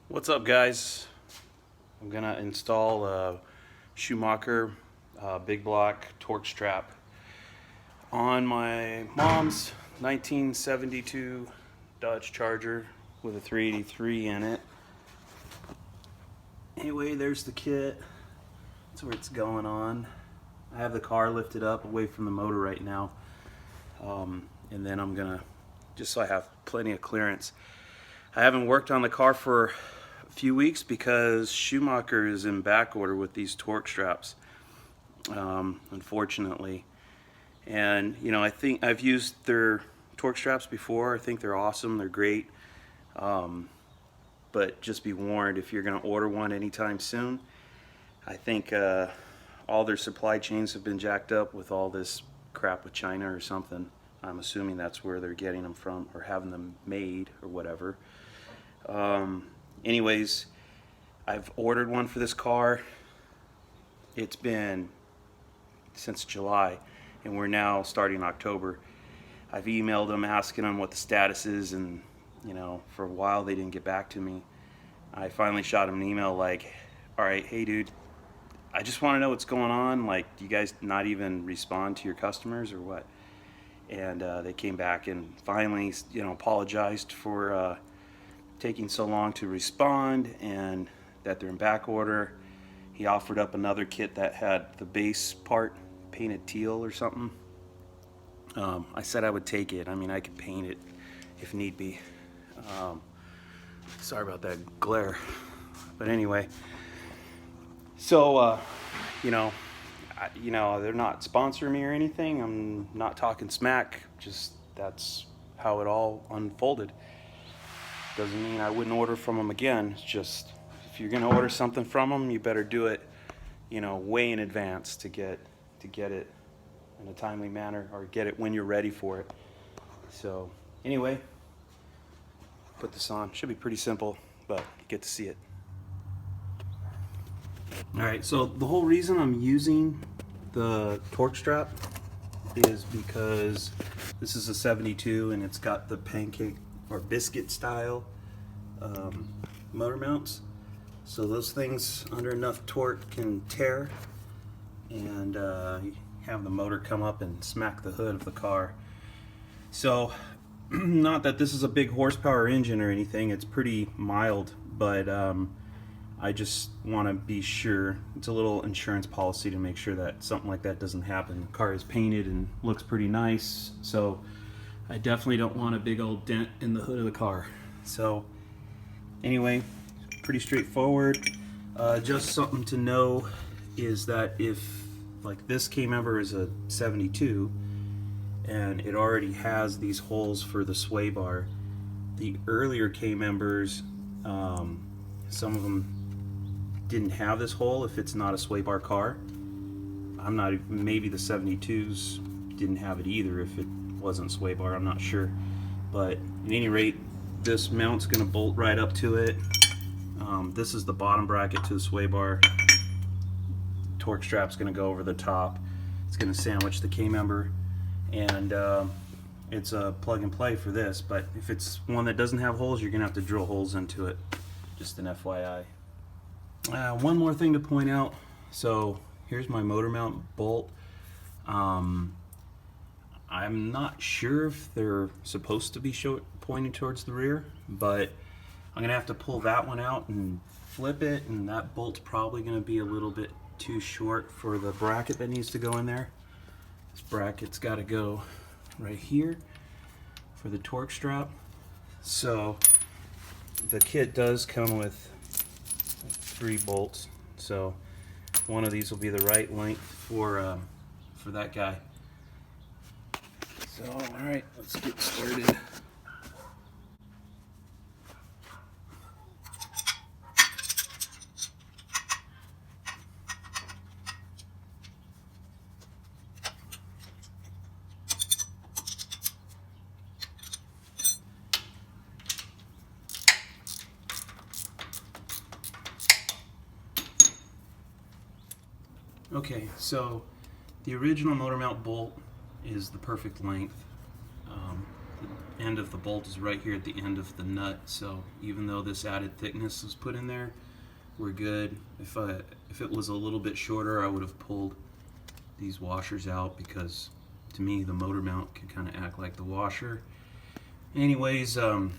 What's up, guys? I'm gonna install a Schumacher big block torque strap on my mom's 1972 Dodge Charger with a 383 in it. Anyway, there's the kit. That's where it's going on. I have the car lifted up away from the motor right now, and then I'm gonna, just so I have plenty of clearance. I haven't worked on the car for a few weeks because Schumacher is in back order with these torque straps, unfortunately. And I think I've used their torque straps before. I think they're awesome, they're great. But just be warned, if you're going to order one anytime soon, I think all their supply chains have been jacked up with all this crap with China or something. I'm assuming that's where they're getting them from, or having them made or whatever. Anyways, I've ordered one for this car. It's been since July, and we're now starting October. I've emailed them asking them what the status is, and for a while they didn't get back to me. I finally shot them an email like, all right, hey dude, I just want to know what's going on. Like, do you guys not even respond to your customers or what? And they came back and finally apologized for taking so long to respond, and that they're in back order. He offered up another kit that had the base part painted teal or something. I said I would take it. I mean, I could paint it if need be. Sorry about that glare. But anyway, so they're not sponsoring me or anything. I'm not talking smack. Just that's how it all unfolded. Doesn't mean I wouldn't order from them again. It's just, if you're gonna order something from them, you better do it, way in advance to get it in a timely manner, or get it when you're ready for it. So anyway, put this on. Should be pretty simple, but you get to see it. All right, so the whole reason I'm using the torque strap is because this is a 72 and it's got the pancake or biscuit style motor mounts. So those things under enough torque can tear and have the motor come up and smack the hood of the car. So not that this is a big horsepower engine or anything, it's pretty mild, but I just want to be sure. It's a little insurance policy to make sure that something like that doesn't happen. The car is painted and looks pretty nice, so I definitely don't want a big old dent in the hood of the car. So anyway, pretty straightforward. Just something to know is that if, like, this K-member is a 72 and it already has these holes for the sway bar, the earlier K-members, some of them didn't have this hole if it's not a sway bar car. Maybe the 72s didn't have it either if it wasn't sway bar, I'm not sure. But at any rate, this mount's gonna bolt right up to it. This is the bottom bracket to the sway bar. Torque strap's gonna go over the top. It's gonna sandwich the K-member, and it's a plug and play for this. But if it's one that doesn't have holes, you're gonna have to drill holes into it. Just an FYI. One more thing to point out. So here's my motor mount bolt. I'm not sure if they're supposed to be pointing towards the rear, but I'm gonna have to pull that one out and flip it, and that bolt's probably gonna be a little bit too short for the bracket that needs to go in there. This bracket's got to go right here for the torque strap. So the kit does come with 3 bolts, so one of these will be the right length for that guy. So all right, let's get started. Okay, so the original motor mount bolt is the perfect length. The end of the bolt is right here at the end of the nut, so even though this added thickness was put in there, we're good. If it was a little bit shorter, I would have pulled these washers out, because to me the motor mount can kind of act like the washer. Anyways, the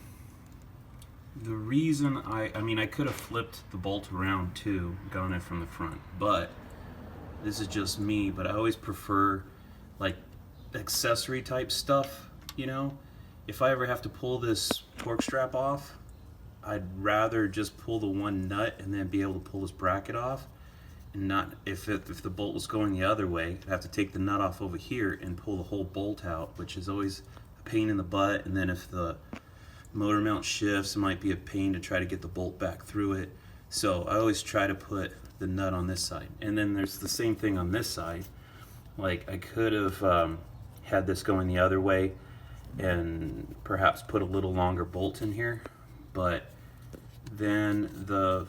reason I mean I could have flipped the bolt around too, gone it from the front, but this is just me. But I always prefer like accessory type stuff, you know. If I ever have to pull this torque strap off, I'd rather just pull the one nut and then be able to pull this bracket off, and not if the bolt was going the other way, I'd have to take the nut off over here and pull the whole bolt out, which is always a pain in the butt. And then if the motor mount shifts, it might be a pain to try to get the bolt back through it. So I always try to put the nut on this side. And then there's the same thing on this side. Like I could have had this going the other way and perhaps put a little longer bolt in here, but then the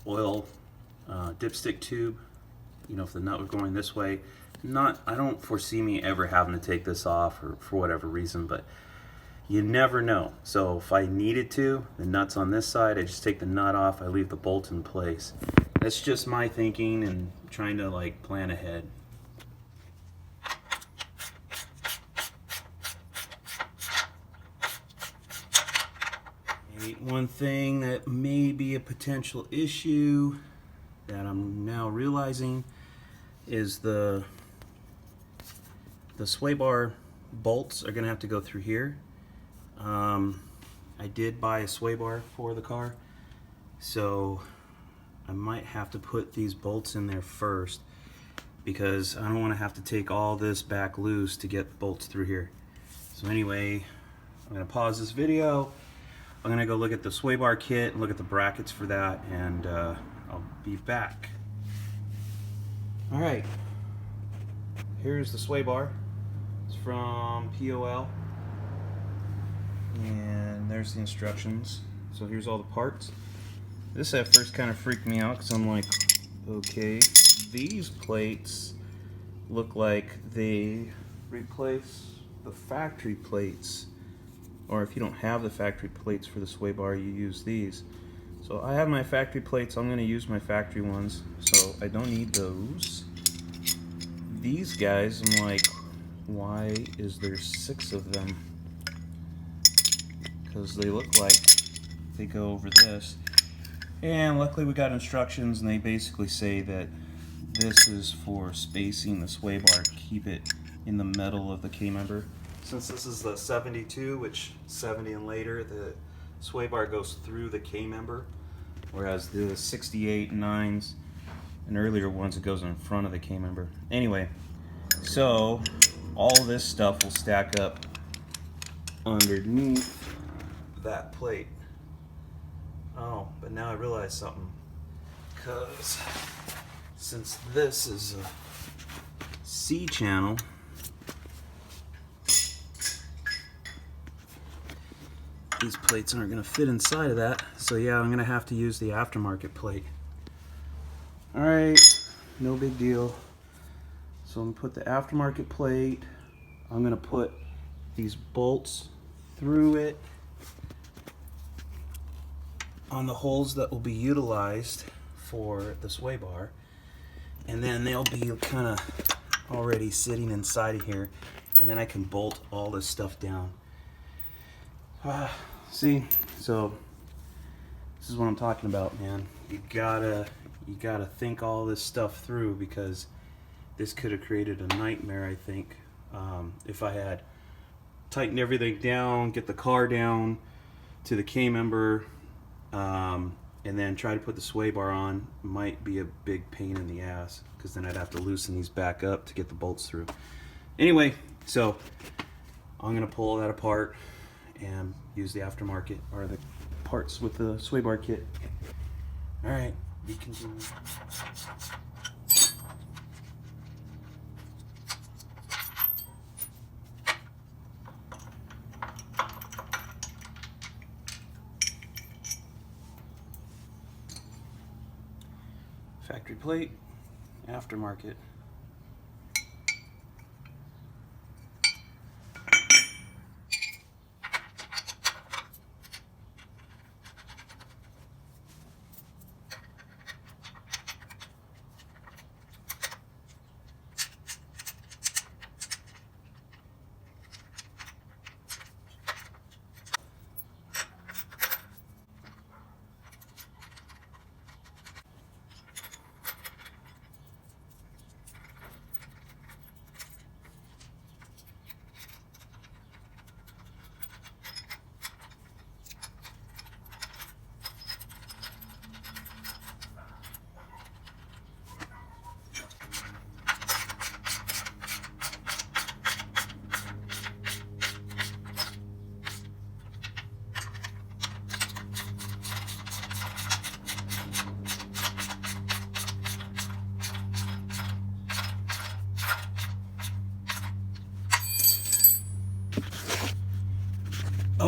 oil dipstick tube, you know, if the nut were going this way, I don't foresee me ever having to take this off, or for whatever reason, but you never know. So if I needed to, the nut's on this side, I just take the nut off, I leave the bolt in place. That's just my thinking and trying to like plan ahead. One thing that may be a potential issue that I'm now realizing is the sway bar bolts are gonna have to go through here. I did buy a sway bar for the car, so I might have to put these bolts in there first, because I don't want to have to take all this back loose to get the bolts through here. So anyway, I'm gonna pause this video. I'm gonna go look at the sway bar kit and look at the brackets for that, and I'll be back. All right, here's the sway bar. It's from POL, and there's the instructions. So here's all the parts. This at first kind of freaked me out, because I'm like, okay, these plates look like they replace the factory plates, or if you don't have the factory plates for the sway bar, you use these. So I have my factory plates, I'm going to use my factory ones, so I don't need those. These guys, I'm like, why is there 6 of them? Because they look like they go over this. And luckily we got instructions, and they basically say that this is for spacing the sway bar, keep it in the middle of the K-member. Since this is the 72, which 70 and later, the sway bar goes through the K-member, whereas the 68 and 9s and earlier ones, it goes in front of the K-member. Anyway, so all this stuff will stack up underneath that plate. Oh, but now I realize something, because since this is a C channel, these plates aren't going to fit inside of that, so yeah, I'm going to have to use the aftermarket plate. Alright, no big deal. So I'm going to put the aftermarket plate, I'm going to put these bolts through it on the holes that will be utilized for the sway bar, and then they'll be kind of already sitting inside of here, and then I can bolt all this stuff down. See, so this is what I'm talking about, man. You gotta think all this stuff through, because this could have created a nightmare, I think, if I had tightened everything down, get the car down to the K-member, and then try to put the sway bar on. Might be a big pain in the ass, because then I'd have to loosen these back up to get the bolts through. Anyway, so I'm gonna pull that apart and use the aftermarket, or the parts with the sway bar kit. All right, we continue. Factory plate, aftermarket.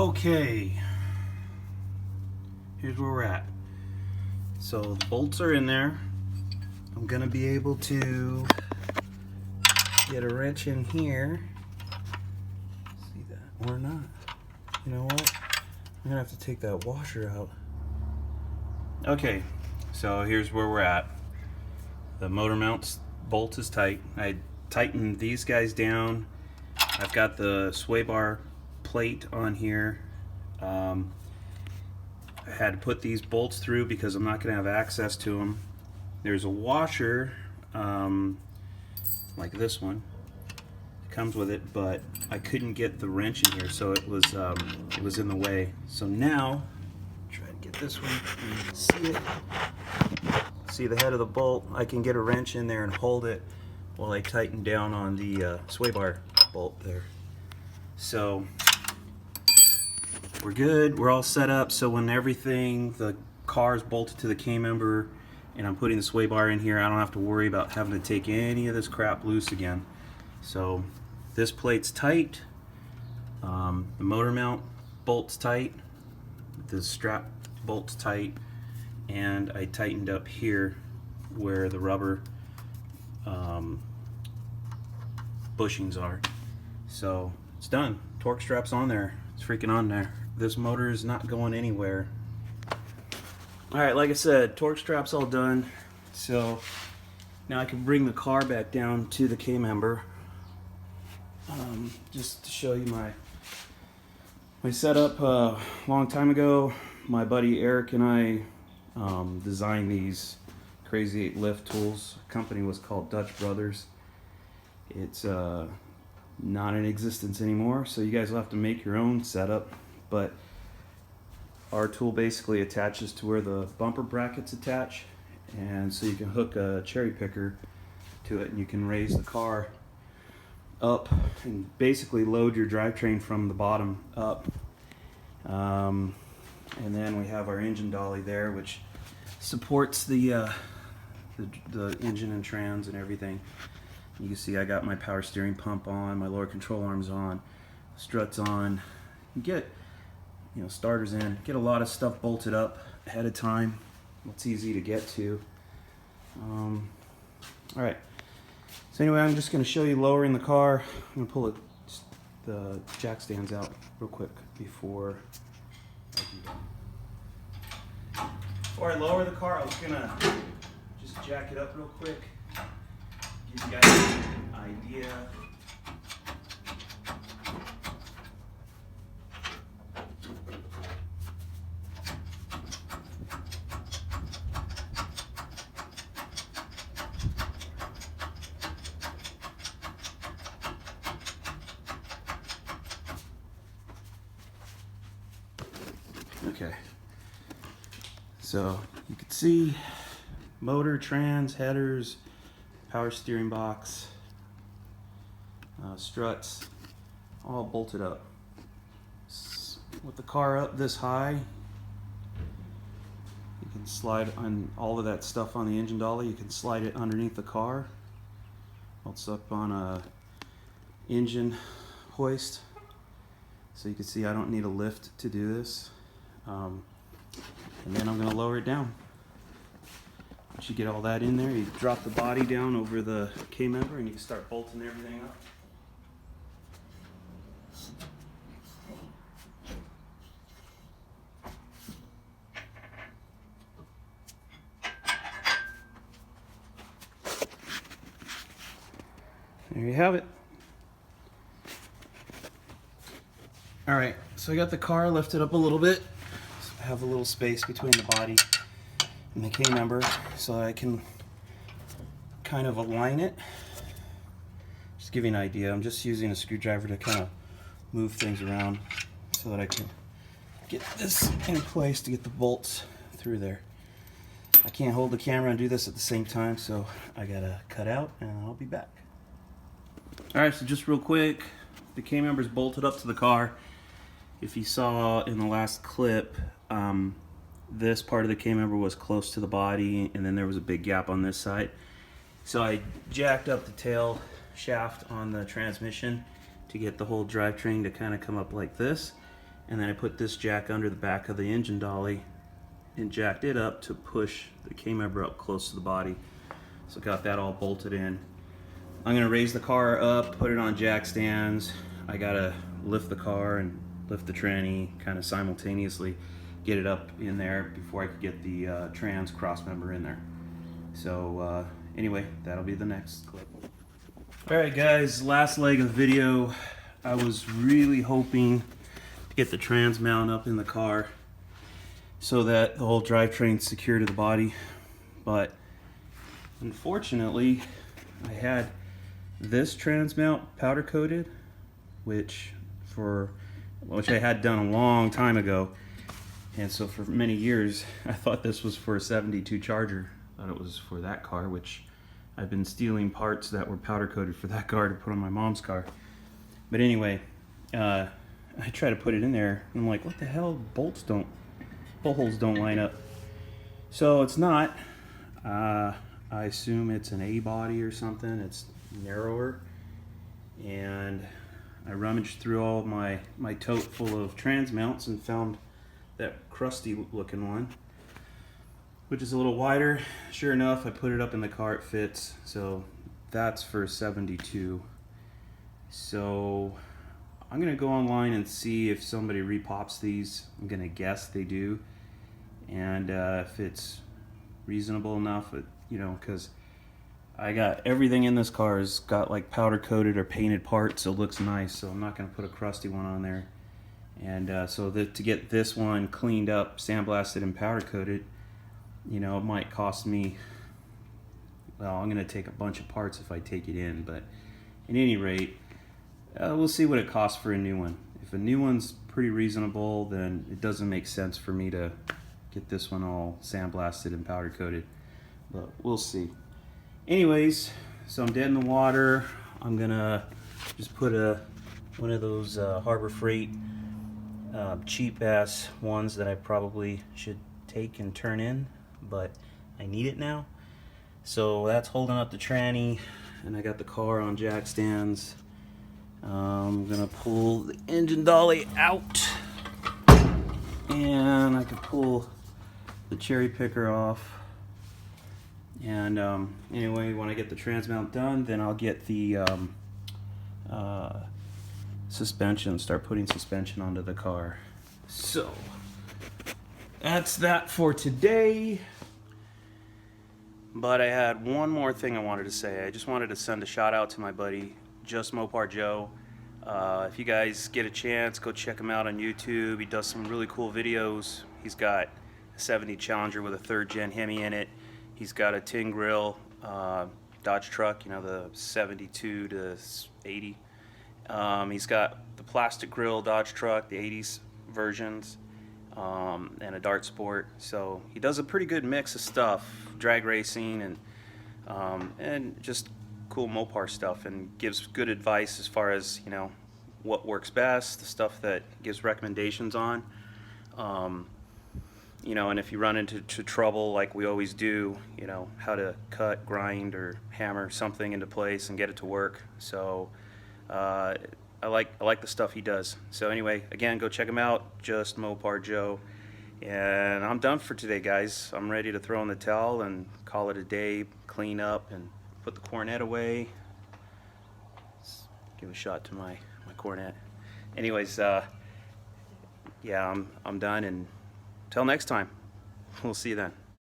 Okay, here's where we're at. So the bolts are in there. I'm gonna be able to get a wrench in here. See that or not? You know what? I'm gonna have to take that washer out. Okay, so here's where we're at. The motor mount bolt is tight. I tightened these guys down. I've got the sway bar plate on here. I had to put these bolts through because I'm not going to have access to them. There's a washer like this one. It comes with it, but I couldn't get the wrench in here, so it was in the way. So now, try to get this one. You can see it. See the head of the bolt? I can get a wrench in there and hold it while I tighten down on the sway bar bolt there. So we're good, we're all set up. So when the car is bolted to the K-member and I'm putting the sway bar in here, I don't have to worry about having to take any of this crap loose again. So this plate's tight, the motor mount bolt's tight, the strap bolt's tight, and I tightened up here where the rubber bushings are. So it's done. Torque strap's on there. It's freaking on there. This motor is not going anywhere. Alright, like I said, torque strap's all done. So now I can bring the car back down to the K-member. Just to show you my setup. A long time ago, my buddy Eric and I designed these Crazy 8 lift tools. The company was called Dutch Brothers. It's not in existence anymore, so you guys will have to make your own setup. But our tool basically attaches to where the bumper brackets attach, and so you can hook a cherry picker to it and you can raise the car up and basically load your drivetrain from the bottom up. And then we have our engine dolly there, which supports the engine and trans and everything. You can see I got my power steering pump on, my lower control arms on, struts on. You get, starters in. Get a lot of stuff bolted up ahead of time. It's easy to get to. All right. So anyway, I'm just going to show you lowering the car. I'm going to pull the jack stands out real quick before I do that. Before I lower the car, I was going to just jack it up real quick. Give you guys an idea. Okay, so you can see motor, trans, headers, power steering box, struts, all bolted up. With the car up this high, you can slide on all of that stuff on the engine dolly. You can slide it underneath the car. It's up on a engine hoist, so you can see I don't need a lift to do this. And then I'm going to lower it down. Once you get all that in there, you drop the body down over the K-member and you can start bolting everything up. There you have it. Alright, so I got the car lifted up a little bit. So I have a little space between the body and the K-member so I can kind of align it. Just to give you an idea, I'm just using a screwdriver to kind of move things around so that I can get this in place to get the bolts through there. I can't hold the camera and do this at the same time, so I gotta cut out and I'll be back. Alright, so just real quick, the K-member is bolted up to the car. If you saw in the last clip, this part of the K-member was close to the body and then there was a big gap on this side. So I jacked up the tail shaft on the transmission to get the whole drivetrain to kind of come up like this. and then I put this jack under the back of the engine dolly and jacked it up to push the K-member up close to the body. So got that all bolted in. I'm gonna raise the car up, put it on jack stands. I gotta lift the car and lift the tranny kind of simultaneously, get it up in there before I could get the trans cross member in there. So anyway, that'll be the next clip. Alright guys, last leg of the video. I was really hoping to get the trans mount up in the car so that the whole drivetrain's secure to the body, but unfortunately I had this trans mount powder coated, which I had done a long time ago, and so for many years I thought this was for a 72 Charger. I thought it was for that car, which I've been stealing parts that were powder coated for that car to put on my mom's car. But anyway, I tried to put it in there and I'm like, what the hell, bolt holes don't line up. So it's not. I assume it's an A body or something. It's narrower, and I rummaged through all my tote full of trans mounts and found that crusty looking one, which is a little wider. Sure enough, I put it up in the car, it fits. So that's for 72. So I'm gonna go online and see if somebody repops these. I'm gonna guess they do, and if it's reasonable enough, you know, because I got everything in this car has got like powder coated or painted parts, so it looks nice. So I'm not gonna put a crusty one on there. And so to get this one cleaned up, sandblasted and powder coated, you know, it might cost me, well, I'm gonna take a bunch of parts if I take it in, but at any rate, we'll see what it costs for a new one. If a new one's pretty reasonable, then it doesn't make sense for me to get this one all sandblasted and powder coated, but we'll see. Anyways, so I'm dead in the water. I'm gonna just put one of those Harbor Freight cheap ass ones that I probably should take and turn in, but I need it now. So that's holding up the tranny, and I got the car on jack stands. I'm gonna pull the engine dolly out, and I can pull the cherry picker off. And anyway, when I get the trans mount done, then I'll get the suspension, start putting suspension onto the car. So that's that for today. But I had one more thing I wanted to say. I just wanted to send a shout out to my buddy Just Mopar Joe. If you guys get a chance, go check him out on YouTube. He does some really cool videos. He's got a 70 Challenger with a 3rd gen Hemi in it. He's got a tin grill Dodge truck, you know, the 72 to 80. He's got the plastic grill Dodge truck, the 80s versions, and a Dart Sport. So he does a pretty good mix of stuff, drag racing and just cool Mopar stuff, and gives good advice as far as, you know, what works best, the stuff that gives recommendations on. You know, and if you run into trouble like we always do, you know, how to cut, grind, or hammer something into place and get it to work. So I like the stuff he does. So anyway, again, go check him out, Just Mopar Joe. And I'm done for today, guys. I'm ready to throw in the towel and call it a day, clean up, and put the Cornet away. Let's give a shot to my Cornet. Anyways, yeah, I'm done, and till next time, we'll see you then.